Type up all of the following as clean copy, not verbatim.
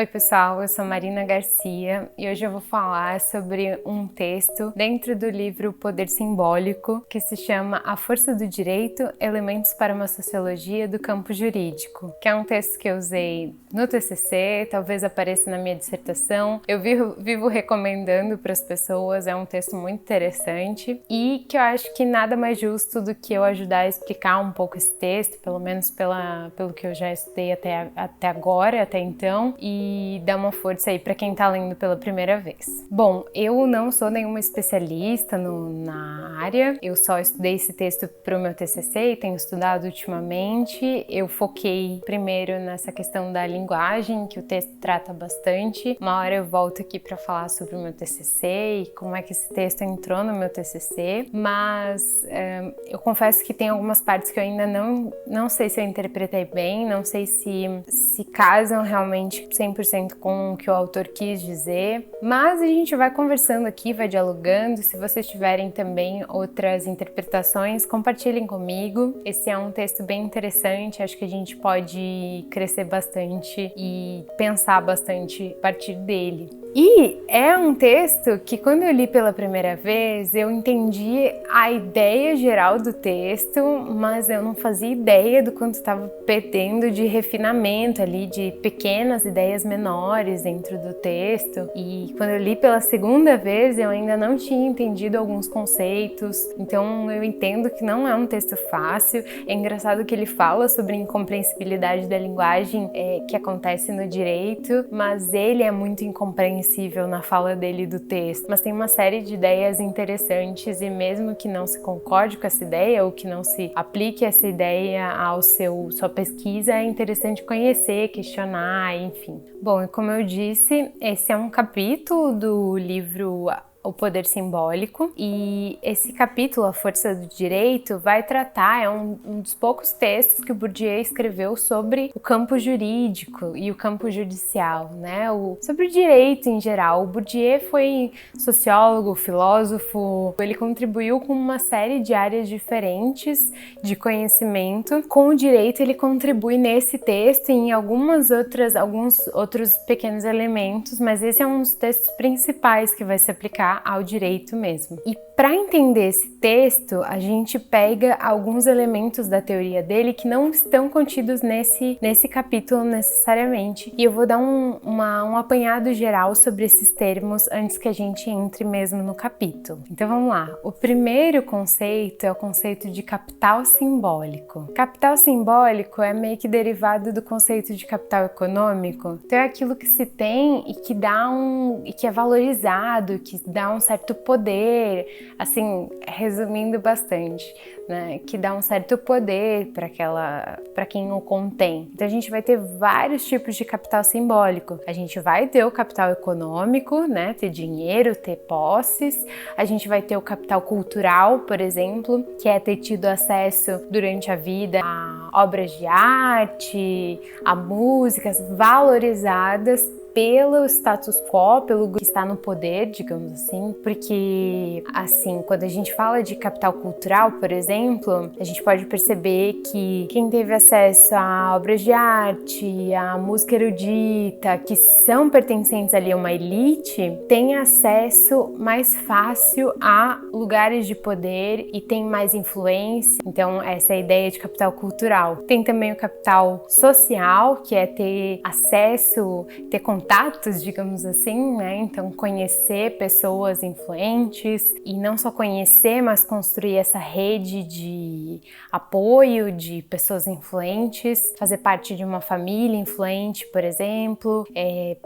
Oi pessoal, eu sou Marina Garcia e hoje eu vou falar sobre um texto dentro do livro Poder Simbólico que se chama A Força do Direito, Elementos para uma Sociologia do Campo Jurídico, que é um texto que eu usei no TCC, talvez apareça na minha dissertação. Eu vivo recomendando para as pessoas, é um texto muito interessante e que eu acho que nada mais justo do que eu ajudar a explicar um pouco esse texto, pelo menos pelo que eu já estudei até agora, até então, e dar uma força aí para quem tá lendo pela primeira vez. Bom, eu não sou nenhuma especialista na área, eu só estudei esse texto para o meu TCC e tenho estudado ultimamente. Eu foquei primeiro nessa questão da linguagem, que o texto trata bastante. Uma hora eu volto aqui para falar sobre o meu TCC e como é que esse texto entrou no meu TCC, mas eu confesso que tem algumas partes que eu ainda não sei se eu interpretei bem, não sei se casam realmente 100% com o que o autor quis dizer, mas a gente vai conversando aqui, vai dialogando. Se vocês tiverem também outras interpretações, compartilhem comigo. Esse é um texto bem interessante, acho que a gente pode crescer bastante e pensar bastante a partir dele. E é um texto que, quando eu li pela primeira vez, eu entendi a ideia geral do texto, mas eu não fazia ideia do quanto estava perdendo de refinamento ali, de pequenas ideias menores dentro do texto. E quando eu li pela segunda vez, eu ainda não tinha entendido alguns conceitos, então eu entendo que não é um texto fácil. É engraçado que ele fala sobre a incompreensibilidade da linguagem que acontece no direito, mas ele é muito incompreensível na fala dele do texto, mas tem uma série de ideias interessantes e mesmo que não se concorde com essa ideia ou que não se aplique essa ideia sua pesquisa, é interessante conhecer, questionar, enfim. Bom, e como eu disse, esse é um capítulo do livro O Poder Simbólico, e esse capítulo, A Força do Direito, vai tratar, é um dos poucos textos que o Bourdieu escreveu sobre o campo jurídico e o campo judicial, né? Sobre o direito em geral. O Bourdieu foi sociólogo, filósofo, ele contribuiu com uma série de áreas diferentes de conhecimento. Com o direito, ele contribui nesse texto e em alguns outros pequenos elementos, mas esse é um dos textos principais que vai se aplicar ao direito mesmo. E para entender esse texto, a gente pega alguns elementos da teoria dele que não estão contidos nesse capítulo necessariamente, e eu vou dar um apanhado geral sobre esses termos antes que a gente entre mesmo no capítulo. Então vamos lá. O primeiro conceito é o conceito de capital simbólico. Capital simbólico é meio que derivado do conceito de capital econômico. Então é aquilo que se tem e que é valorizado, que dá um certo poder, assim, resumindo bastante, né? Que dá um certo poder para quem o contém. Então a gente vai ter vários tipos de capital simbólico. A gente vai ter o capital econômico, né? Ter dinheiro, ter posses. A gente vai ter o capital cultural, por exemplo, que é ter tido acesso durante a vida a obras de arte, a músicas valorizadas pelo status quo, pelo que está no poder, digamos assim, porque, assim, quando a gente fala de capital cultural, por exemplo, a gente pode perceber que quem teve acesso a obras de arte, a música erudita, que são pertencentes ali a uma elite, tem acesso mais fácil a lugares de poder e tem mais influência. Então, essa é a ideia de capital cultural. Tem também o capital social, que é ter acesso, ter contatos, digamos assim, né? Então, conhecer pessoas influentes e não só conhecer, mas construir essa rede de apoio de pessoas influentes, fazer parte de uma família influente, por exemplo,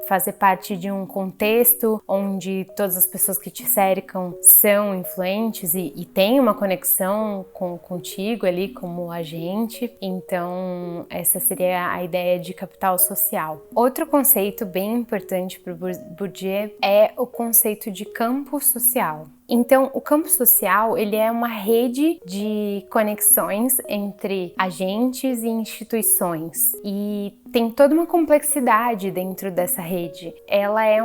fazer parte de um contexto onde todas as pessoas que te cercam são influentes e têm uma conexão contigo ali como agente. Então, essa seria a ideia de capital social. Outro conceito bem importante para o Bourdieu é o conceito de campo social. Então, o campo social, ele é uma rede de conexões entre agentes e instituições e tem toda uma complexidade dentro dessa rede. Ela é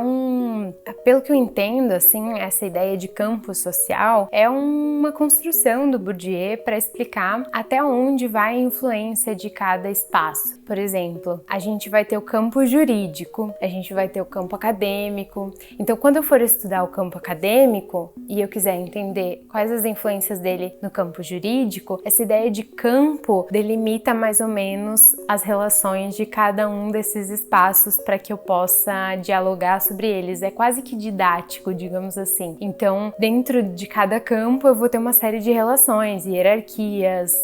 pelo que eu entendo, assim, essa ideia de campo social é uma construção do Bourdieu para explicar até onde vai a influência de cada espaço. Por exemplo, a gente vai ter o campo jurídico, a gente vai ter o campo acadêmico. Então, quando eu for estudar o campo acadêmico e eu quiser entender quais as influências dele no campo jurídico, essa ideia de campo delimita mais ou menos as relações de cada um desses espaços para que eu possa dialogar sobre eles. É quase que didático, digamos assim. Então, dentro de cada campo eu vou ter uma série de relações, hierarquias,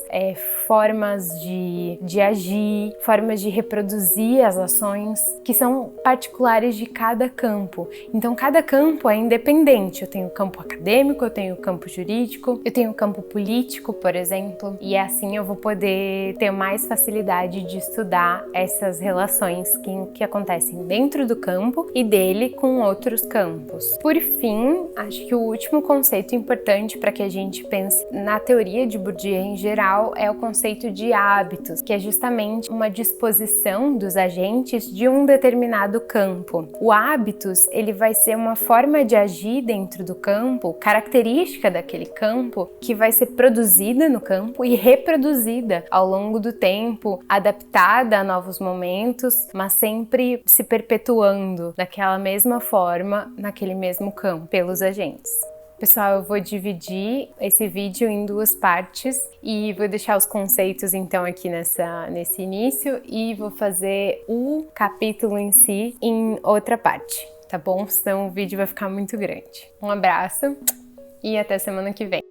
formas de agir, formas de reproduzir as ações que são particulares de cada campo. Então, cada campo é independente. Eu tenho o campo acadêmico, eu tenho o campo jurídico, eu tenho o campo político, por exemplo, e assim eu vou poder ter mais facilidade de estudar essas relações que acontecem dentro do campo e dele com outros campos. Por fim, acho que o último conceito importante para que a gente pense na teoria de Bourdieu em geral é o conceito de hábitos, que é justamente uma disposição dos agentes de um determinado campo. O hábitos, ele vai ser uma forma de agir dentro do campo, característica daquele campo, que vai ser produzida no campo e reproduzida ao longo do tempo, adaptada a novos momentos, mas sempre se perpetuando daquela mesma forma, naquele mesmo campo, pelos agentes. Pessoal, eu vou dividir esse vídeo em duas partes e vou deixar os conceitos então aqui nesse início e vou fazer o capítulo em si em outra parte, tá bom? Senão o vídeo vai ficar muito grande. Um abraço e até semana que vem.